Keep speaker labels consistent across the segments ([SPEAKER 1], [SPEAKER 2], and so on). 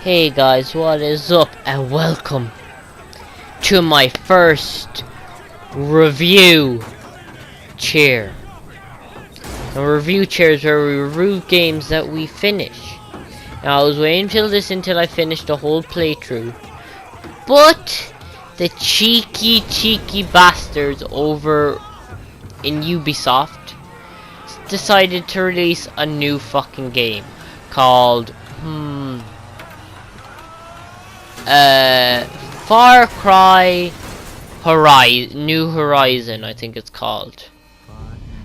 [SPEAKER 1] Hey guys, what is up and welcome to my first review chair. A review chair is where we review games that we finish. Now I was waiting until I finished the whole playthrough, but the cheeky bastards over in Ubisoft decided to release a new fucking game called Far Cry New Horizon, I think it's called.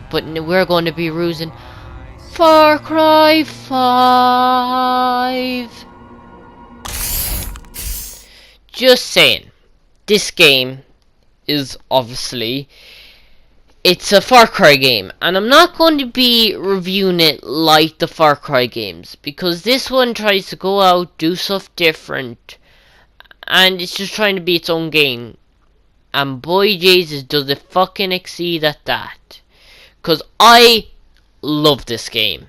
[SPEAKER 1] But we're going to be using Far Cry 5. Just saying, this game is obviously it's a Far Cry game, and I'm not going to be reviewing it like the Far Cry games because this one tries to go out, do stuff different, and it's just trying to be its own game. And boy Jesus, does it fucking exceed at that. Cause I love this game.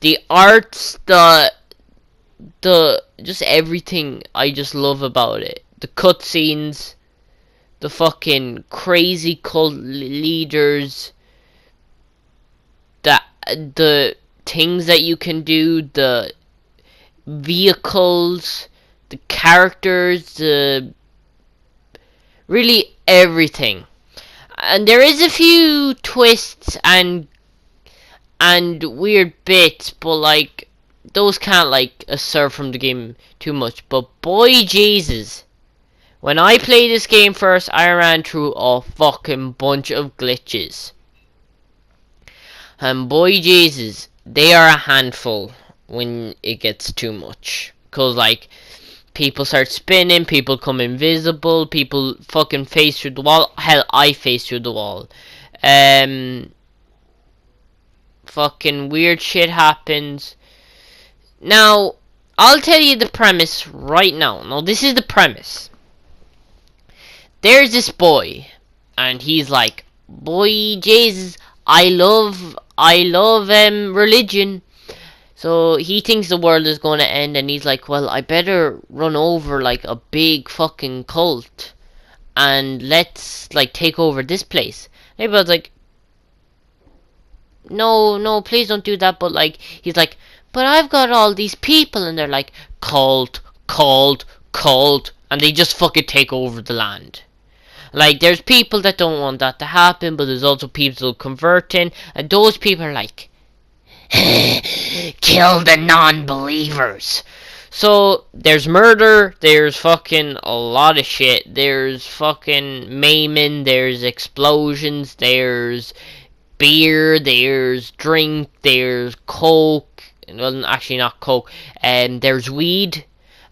[SPEAKER 1] The arts, the just everything I just love about it. The cutscenes, the fucking crazy cult leaders, the things that you can do, the vehicles, the characters, really everything. And there is a few twists and weird bits, but like those can't like assert from the game too much. But boy Jesus, when I played this game first, I ran through a fucking bunch of glitches. And boy Jesus, they are a handful when it gets too much. Cause like people start spinning, people come invisible, people fucking face through the wall. Hell, I face through the wall. Fucking weird shit happens. Now, I'll tell you the premise right now. Now, this is the premise. There's this boy, and he's like, boy Jesus, I love religion. So he thinks the world is going to end, and he's like, well, I better run over like a big fucking cult and let's like take over this place. And everybody's like, no, please don't do that. But like, he's like, but I've got all these people, and they're like, cult, and they just fucking take over the land. Like, there's people that don't want that to happen, but there's also people converting, and those people are like, kill the non-believers. So there's murder, there's fucking a lot of shit, there's fucking maiming, there's explosions, there's beer, there's drink, there's coke, well actually not coke, and there's weed,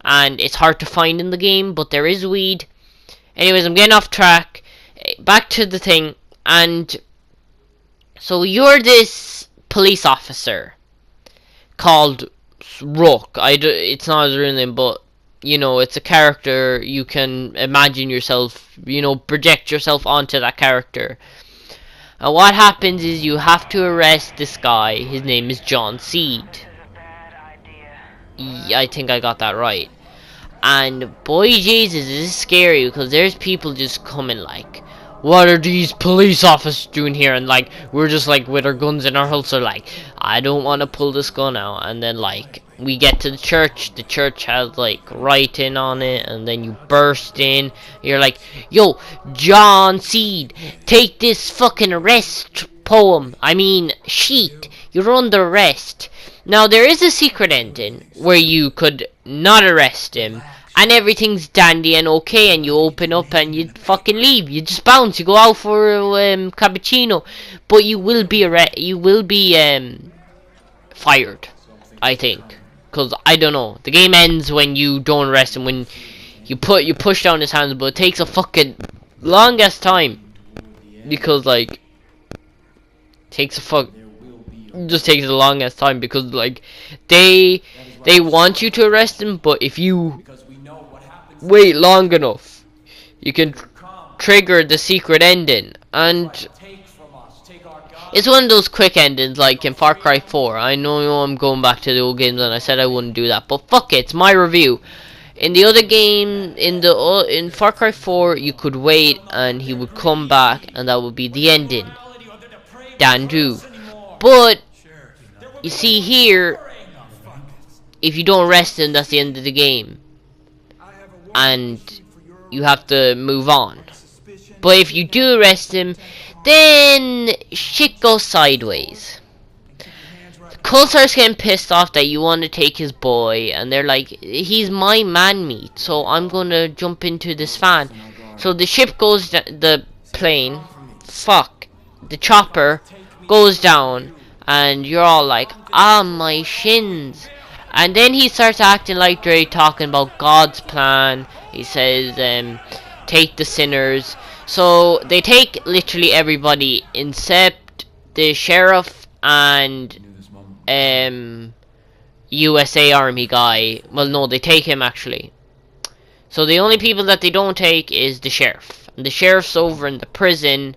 [SPEAKER 1] and it's hard to find in the game, but there is weed. Anyways, I'm getting off track. Back to the thing, and so you're this police officer called Rook. It's not his real name, but you know, it's a character. You can imagine yourself, you know, project yourself onto that character. And what happens is you have to arrest this guy. His name is John Seed. Yeah, I think I got that right. And boy Jesus, this is scary because there's people just coming like, what are these police officers doing here? And like, we're just like with our guns in our holster like, I don't want to pull this gun out. And then like, we get to the church has like writing on it, and then you burst in, you're like, yo, John Seed, take this fucking arrest sheet, you're under arrest. Now there is a secret ending where you could not arrest him, and everything's dandy and okay, and you open up and you fucking leave. You just bounce. You go out for cappuccino, but you will be fired, I think, because I don't know. The game ends when you don't arrest him. When you push down his hands, but it takes a fucking longest time because like just takes the longest time because like they want you to arrest him, but if you wait long enough, you can trigger the secret ending, and It's one of those quick endings, like in Far Cry 4. I know I'm going back to the old games, and I said I wouldn't do that, but fuck it, it's my review. In the other game, in Far Cry 4, you could wait, and he would come back, and that would be the ending. Dandu. But you see here, if you don't arrest him, that's the end of the game, and you have to move on. But if you do arrest him, then shit goes sideways. Cole starts getting pissed off that you want to take his boy, and they're like, he's my man meat, so I'm gonna jump into this van. So the ship goes, the plane, the chopper goes down, and you're all like, ah, my shins. And then he starts acting like they're talking about God's plan. He says, take the sinners. So they take literally everybody except the sheriff and USA Army guy. Well, no, they take him actually. So the only people that they don't take is the sheriff. And the sheriff's over in the prison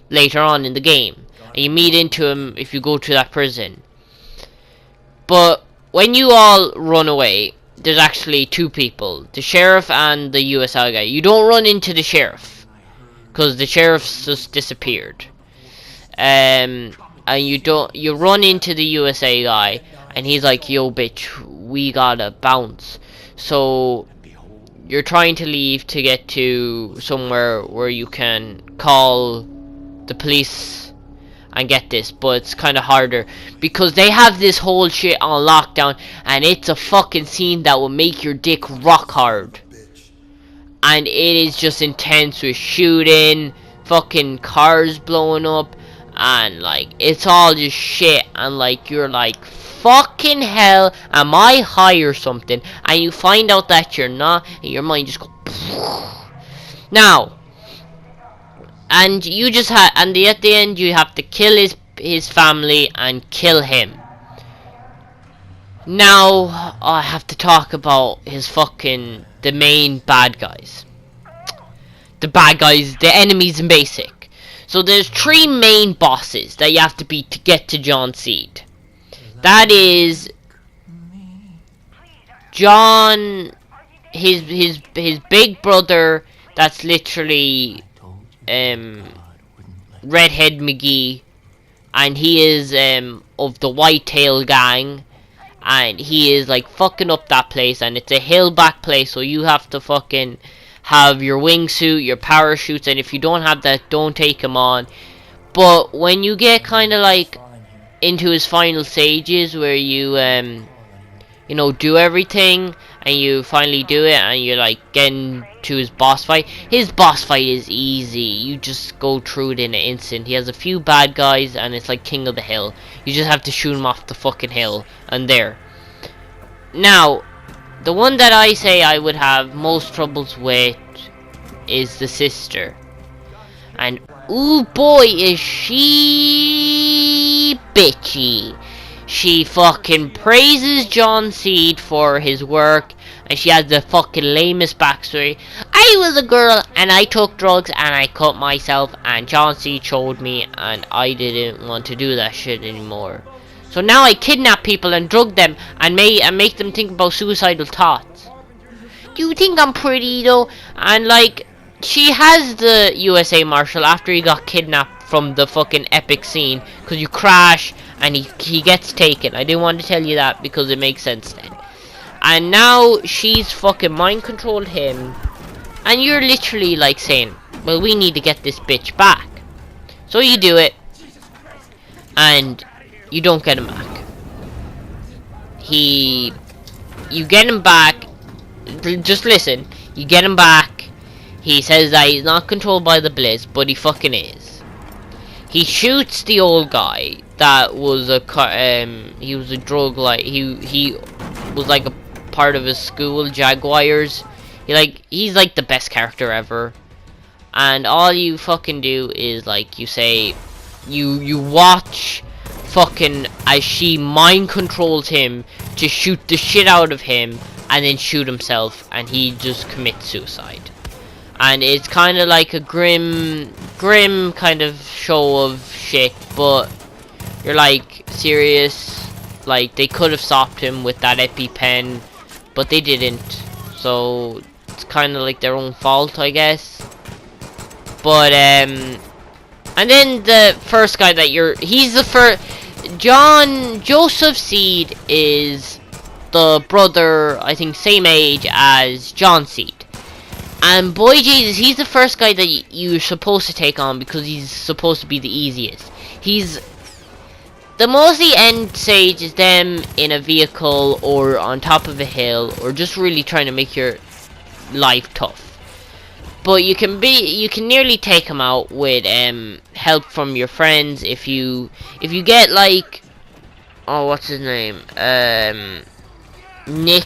[SPEAKER 1] later on in the game. And you meet into him if you go to that prison. But when you all run away, there's actually two people. The sheriff and the USA guy. You don't run into the sheriff, because the sheriff's just disappeared. And you run into the USA guy, and he's like, yo bitch, we gotta bounce. So you're trying to leave to get to somewhere where you can call the police and get this, but it's kind of harder because they have this whole shit on lockdown, and it's a fucking scene that will make your dick rock hard. And it is just intense with shooting, fucking cars blowing up, and like it's all just shit, and like you're like, fucking hell, am I high or something? And you find out that you're not, and your mind just goes now. And you just at the end you have to kill his family and kill him. Now I have to talk about the main bad guys. The enemies in basic. So there's 3 main bosses that you have to beat to get to John Seed. That is John, his big brother, that's literally Redhead McGee, and he is of the Whitetail gang, and he is like fucking up that place, and it's a hillback place, so you have to fucking have your wingsuit, your parachutes, and if you don't have that, don't take him on. But when you get kind of like into his final stages, where you do everything, and you finally do it, and you're like getting to his boss fight is easy. You just go through it in an instant. He has a few bad guys, and it's like King of the Hill. You just have to shoot him off the fucking hill, and there. Now, the one that I say I would have most troubles with is the sister. And ooh boy, is she bitchy. She fucking praises John Seed for his work, and she has the fucking lamest backstory. I was a girl, and I took drugs, and I cut myself, and John Seed showed me, and I didn't want to do that shit anymore. So now I kidnap people and drug them, and make them think about suicidal thoughts. Do you think I'm pretty, though? And like, she has the USA Marshal after he got kidnapped from the fucking epic scene, because you crash, and he gets taken. I didn't want to tell you that because it makes sense then. And now she's fucking mind controlled him, and you're literally like saying, well, we need to get this bitch back. So you do it, and you don't get him back. You get him back. Just listen. You get him back. He says that he's not controlled by the Blizz, but he fucking is. He shoots the old guy that was he was a drug, like he was like a part of his school, Jaguars. He's like the best character ever. And all you fucking do is like you say, you watch fucking as she mind controls him to shoot the shit out of him and then shoot himself, and he just commits suicide. And it's kind of like a grim kind of show of shit, but You're like, serious? Like, they could have stopped him with that EpiPen, but they didn't. So, it's kind of like their own fault, I guess. But, and then the first guy that he's the first, Joseph Seed is the brother, I think, same age as John Seed. And boy Jesus, he's the first guy that you're supposed to take on because he's supposed to be the easiest. He's the mostly end stage is them in a vehicle or on top of a hill or just really trying to make your life tough. But you can nearly take him out with help from your friends if you get like, oh, what's his name? Nick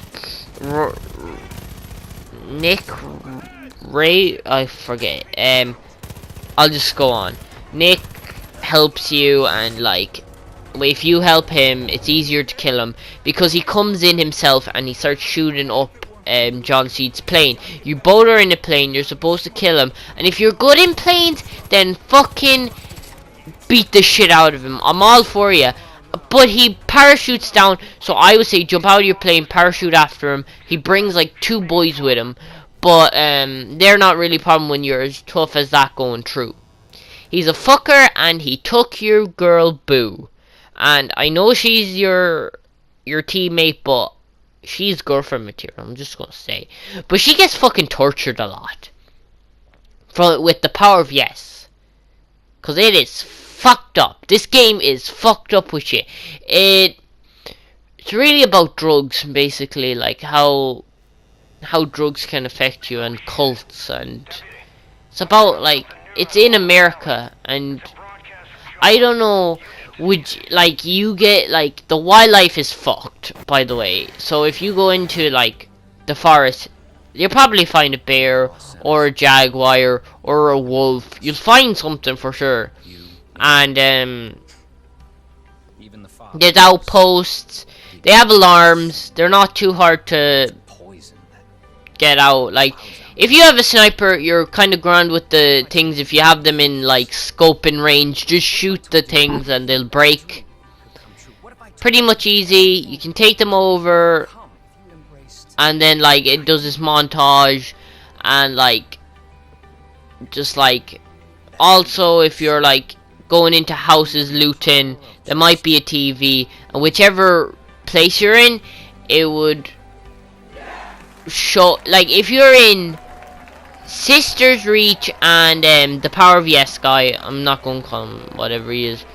[SPEAKER 1] Ray, I forget. I'll just go on. Nick helps you, and like, if you help him, it's easier to kill him because he comes in himself and he starts shooting up John Seed's plane. You both are in a plane, you're supposed to kill him, and if you're good in planes, then fucking beat the shit out of him. I'm all for you. But he parachutes down, so I would say jump out of your plane, parachute after him. He brings like 2 boys with him, but they're not really a problem when you're as tough as that going through. He's a fucker, and he took your girl Boo. And I know she's your teammate, but she's girlfriend material, I'm just gonna say. But she gets fucking tortured a lot. With the power of yes. Cause it is fucked up. This game is fucked up with shit. It's really about drugs, basically, like how drugs can affect you, and cults, and it's about like, it's in America, and I don't know, like, you get, like, the wildlife is fucked, by the way. So if you go into, like, the forest, you'll probably find a bear, or a jaguar, or a wolf. You'll find something for sure. And, there's outposts, they have alarms, they're not too hard to get out. Like, if you have a sniper, you're kind of grand with the things. If you have them in like scoping range, just shoot the things and they'll break. Pretty much easy. You can take them over, and then like it does this montage, and like just like, also if you're like going into houses looting, there might be a TV, and whichever place you're in, it would show, like, if you're in Sister's Reach and the Power of Yes guy, I'm not gonna call him whatever he is,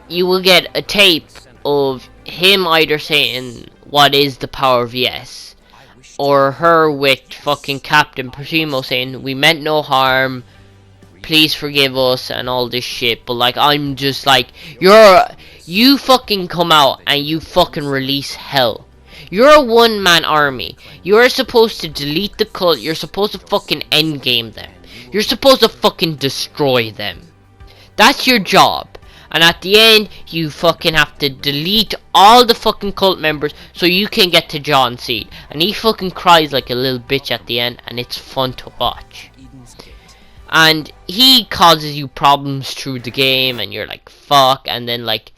[SPEAKER 1] you will get a tape of him either saying what is the power of yes, or her with fucking Captain Primo saying we meant no harm, please forgive us, and all this shit. But like, I'm just like, you fucking come out and you fucking release hell. You're a one-man army. You're supposed to delete the cult. You're supposed to fucking endgame them. You're supposed to fucking destroy them. That's your job. And at the end, you fucking have to delete all the fucking cult members so you can get to John Seed. And he fucking cries like a little bitch at the end, and it's fun to watch. And he causes you problems through the game, and you're like, fuck, and then like,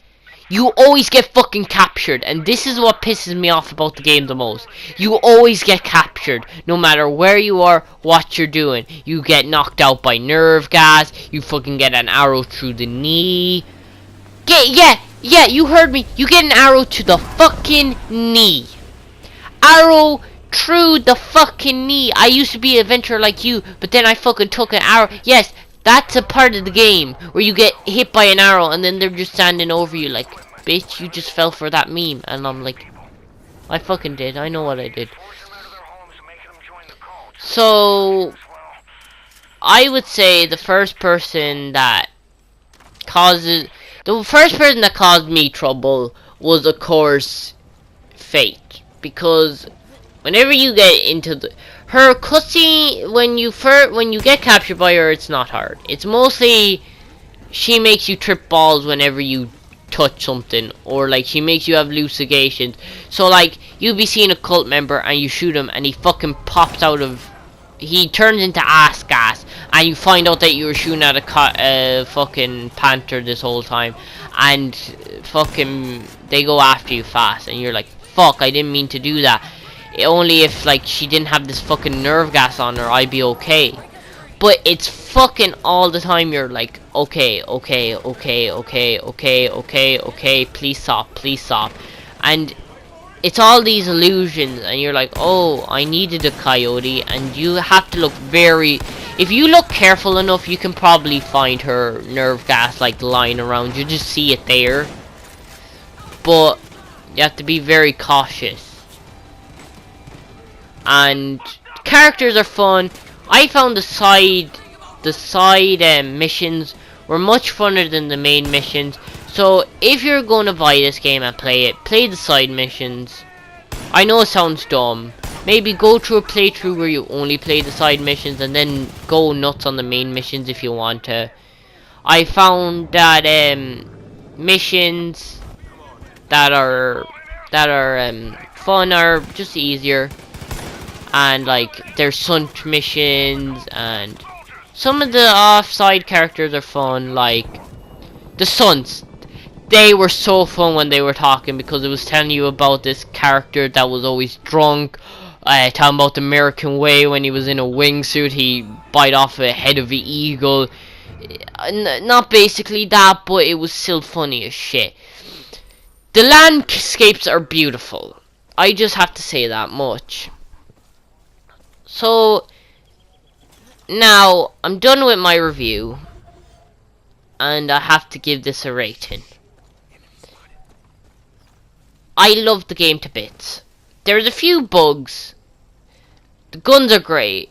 [SPEAKER 1] you always get fucking captured, and this is what pisses me off about the game the most. You always get captured, no matter where you are, what you're doing. You get knocked out by nerve gas, you fucking get an arrow through the knee. Yeah, you heard me. You get an arrow to the fucking knee. Arrow through the fucking knee. I used to be an adventurer like you, but then I fucking took an arrow. Yes, that's a part of the game where you get hit by an arrow and then they're just standing over you like, bitch, you just fell for that meme. And I'm like, I fucking did. I know what I did. So, I would say the first person that caused me trouble was, of course, Fate. Because whenever you get into her cutscene, when you get captured by her, it's not hard. It's mostly she makes you trip balls whenever you touch something, or like she makes you have hallucinations. So like, you'll be seeing a cult member and you shoot him and he fucking pops out of he turns into ass gas, and you find out that you were shooting at a fucking panther this whole time, and fucking they go after you fast, and you're like, fuck, I didn't mean to do that. Only if like she didn't have this fucking nerve gas on her, I'd be okay. But it's fucking all the time. You're like, okay, okay, okay, okay, okay, okay, okay, please stop, and it's all these illusions, and you're like, oh, I needed a coyote, and you have to look very, if you look careful enough, you can probably find her nerve gas like lying around. You just see it there, but you have to be very cautious. And characters are fun. I found the side missions were much funner than the main missions. So if you're going to buy this game and play it, play the side missions. I know it sounds dumb. Maybe go through a playthrough where you only play the side missions, and then go nuts on the main missions if you want to. I found that missions that are fun are just easier. And like there's stunt missions, and some of the offside characters are fun, like the stunts. They were so fun when they were talking, because it was telling you about this character that was always drunk, talking about the American way. When he was in a wingsuit, he bite off a head of the eagle. Not basically that, but it was still funny as shit. The landscapes are beautiful. I just have to say that much. So now I'm done with my review, and I have to give this a rating. I love the game to bits. There's a few bugs. The guns are great,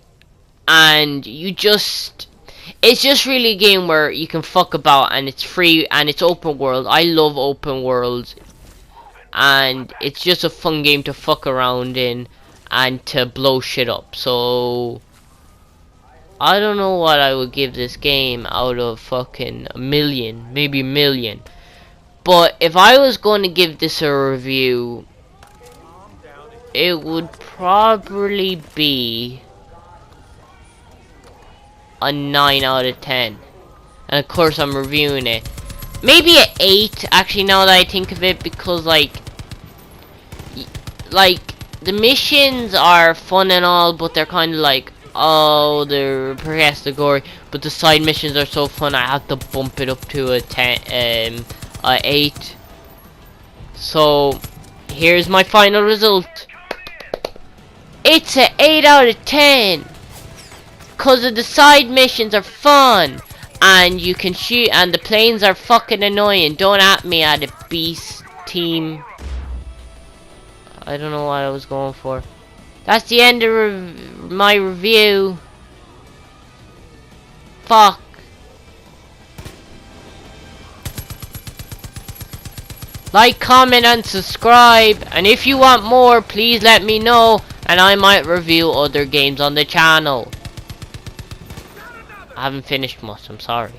[SPEAKER 1] and it's just really a game where you can fuck about, and it's free, and it's open world. I love open worlds, and it's just a fun game to fuck around in and to blow shit up. So I don't know what I would give this game out of fucking a million, maybe a million. But if I was going to give this a review, it would probably be a 9 out of 10. And of course I'm reviewing it. Maybe an 8, actually, now that I think of it, because like the missions are fun and all, but they're kind of like, oh, they're progressive gory. But the side missions are so fun, I have to bump it up to a 10, a 8. So here's my final result. It's an 8 out of 10. Cause of the side missions are fun, and you can shoot, and the planes are fucking annoying. Don't at me at a beast team. I don't know what I was going for. That's the end of my review. Fuck. Like, comment, and subscribe. And if you want more, please let me know, and I might review other games on the channel. I haven't finished much, I'm sorry.